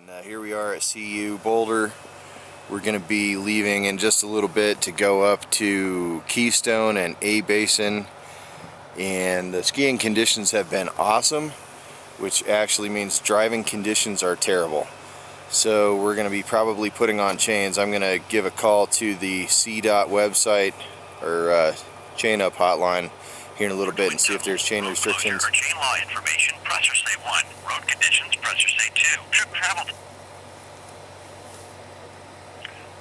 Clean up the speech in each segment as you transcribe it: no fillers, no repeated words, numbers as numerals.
Here we are at CU Boulder. We're going to be leaving in just a little bit to go up to Keystone and A Basin, and the skiing conditions have been awesome, which actually means driving conditions are terrible. So we're going to be probably putting on chains. I'm going to give a call to the CDOT website or chain up hotline here in a little bit and see if there's chain restrictions. For chain law information, press or say 1. Road conditions, press or say 2. Trip travel.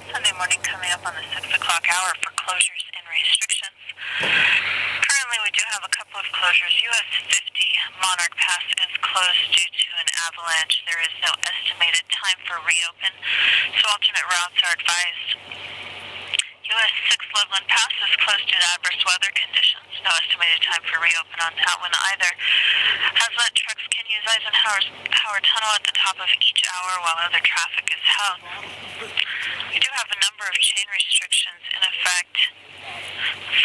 Sunday morning coming up on the 6 o'clock hour for closures and restrictions. Currently we do have a couple of closures. US 50 Monarch Pass is closed due to an avalanche. There is no estimated time for reopen, so alternate routes are advised. US 6 Loveland Pass is closed due to adverse weather conditions. No estimated time for reopen on that one either. Hazmat trucks can use Eisenhower Tunnel at the top of each hour while other traffic is held. We do have a number of chain restrictions in effect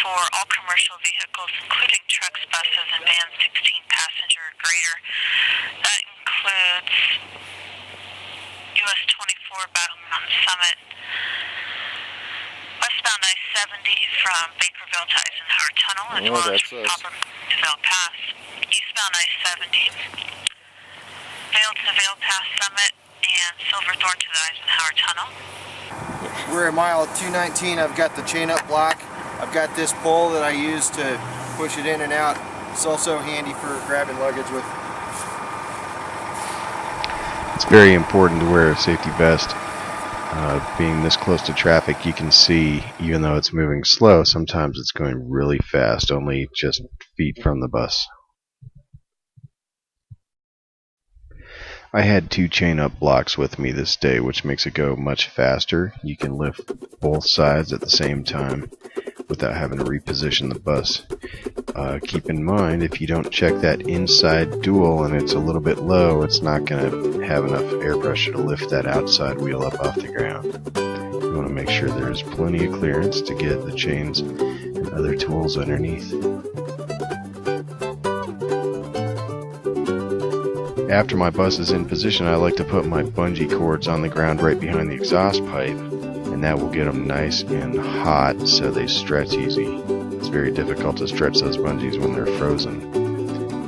for all commercial vehicles, including trucks, buses, and vans 16 passenger or greater. That includes US 24 Battle Mountain Summit, westbound I-70 from Bakerville to Eisenhower Tunnel, as well as from Poplar to Vail Pass. Eastbound I-70, Vail to Vail Pass Summit, and Silverthorne to the Eisenhower Tunnel. We're at mile 219. I've got the chain up block. I've got this pole that I use to push it in and out. It's also handy for grabbing luggage with. It's very important to wear a safety vest. Being this close to traffic, you can see, even though it's moving slow, sometimes it's going really fast, only just feet from the bus. I had 2 chain up blocks with me this day, which makes it go much faster. You can lift both sides at the same time without having to reposition the bus. Keep in mind, if you don't check that inside dual and it's a little bit low, it's not going to have enough air pressure to lift that outside wheel up off the ground. You want to make sure there's plenty of clearance to get the chains and other tools underneath. After my bus is in position, I like to put my bungee cords on the ground right behind the exhaust pipe, and that will get them nice and hot so they stretch easy. It's very difficult to stretch those bungees when they're frozen.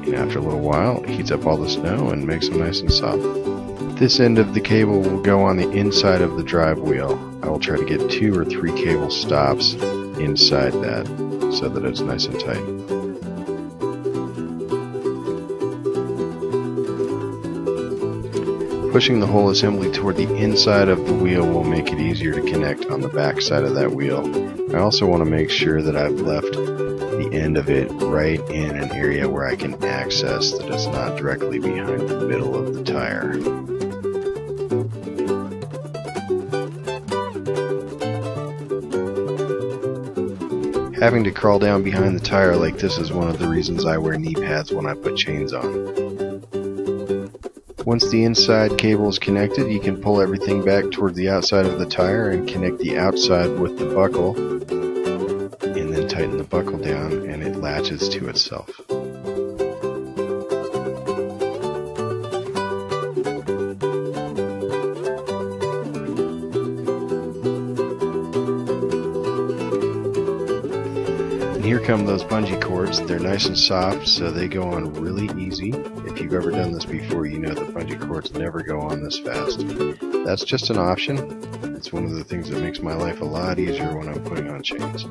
And after a little while, it heats up all the snow and makes them nice and soft. This end of the cable will go on the inside of the drive wheel. I will try to get 2 or 3 cable stops inside that so that it's nice and tight. Pushing the whole assembly toward the inside of the wheel will make it easier to connect on the back side of that wheel. I also want to make sure that I've left the end of it right in an area where I can access that is not directly behind the middle of the tire. Having to crawl down behind the tire like this is one of the reasons I wear knee pads when I put chains on. Once the inside cable is connected, you can pull everything back toward the outside of the tire and connect the outside with the buckle, and then tighten the buckle down and it latches to itself. And here come those bungee cords. They're nice and soft, so they go on really easy. If you've ever done this before, you know that bungee cords never go on this fast. That's just an option. It's one of the things that makes my life a lot easier when I'm putting on chains.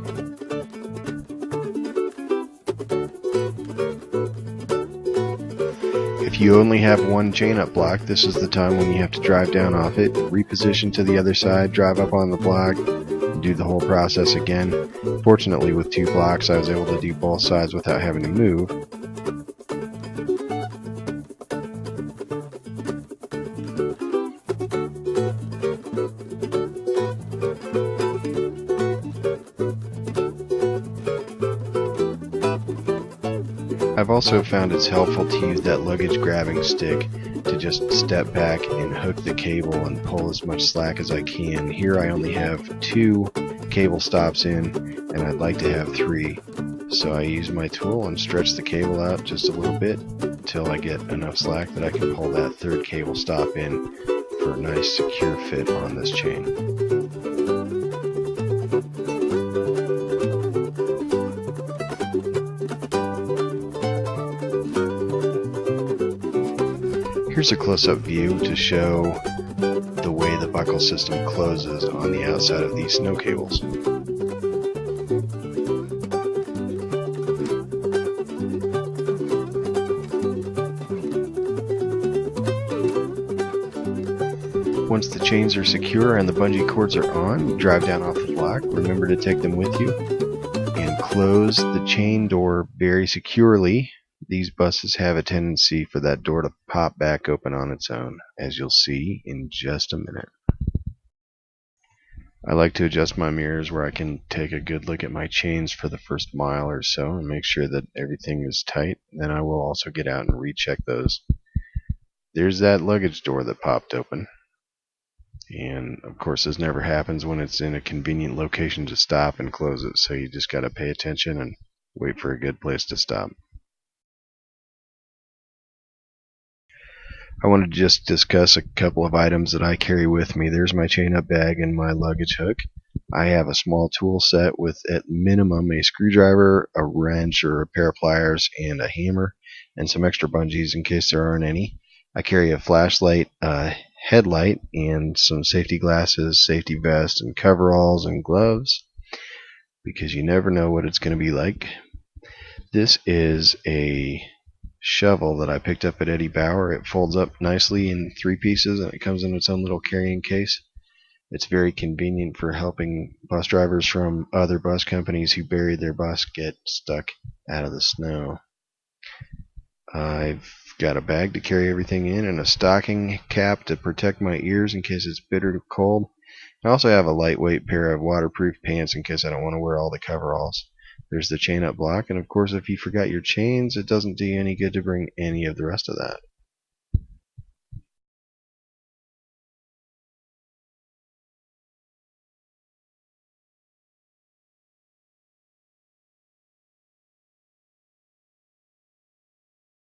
If you only have 1 chain up block, this is the time when you have to drive down off it, reposition to the other side, drive up on the block, and do the whole process again. Fortunately, with 2 blocks, I was able to do both sides without having to move. I've also found it's helpful to use that luggage grabbing stick to just step back and hook the cable and pull as much slack as I can. Here I only have 2 cable stops in, and I'd like to have 3. So I use my tool and stretch the cable out just a little bit until I get enough slack that I can pull that third cable stop in for a nice secure fit on this chain. Here's a close-up view to show the way the buckle system closes on the outside of these snow cables. Once the chains are secure and the bungee cords are on, drive down off the block. Remember to take them with you and close the chain door very securely. These buses have a tendency for that door to pop back open on its own, as you'll see in just a minute. I like to adjust my mirrors where I can take a good look at my chains for the first mile or so and make sure that everything is tight. Then I will also get out and recheck those. There's that luggage door that popped open. And of course this never happens when it's in a convenient location to stop and close it, so you just got to pay attention and wait for a good place to stop. I want to just discuss a couple of items that I carry with me. There's my chain-up bag and my luggage hook. I have a small tool set with at minimum a screwdriver, a wrench or a pair of pliers, and a hammer, and some extra bungees in case there aren't any. I carry a flashlight, headlight, and some safety glasses, safety vest, and coveralls and gloves, because you never know what it's going to be like. This is a shovel that I picked up at Eddie Bauer. It folds up nicely in 3 pieces and it comes in its own little carrying case. It's very convenient for helping bus drivers from other bus companies who buried their bus get stuck out of the snow. I've got a bag to carry everything in and a stocking cap to protect my ears in case it's bitter cold. I also have a lightweight pair of waterproof pants in case I don't want to wear all the coveralls. There's the chain up block, and of course if you forgot your chains, it doesn't do you any good to bring any of the rest of that.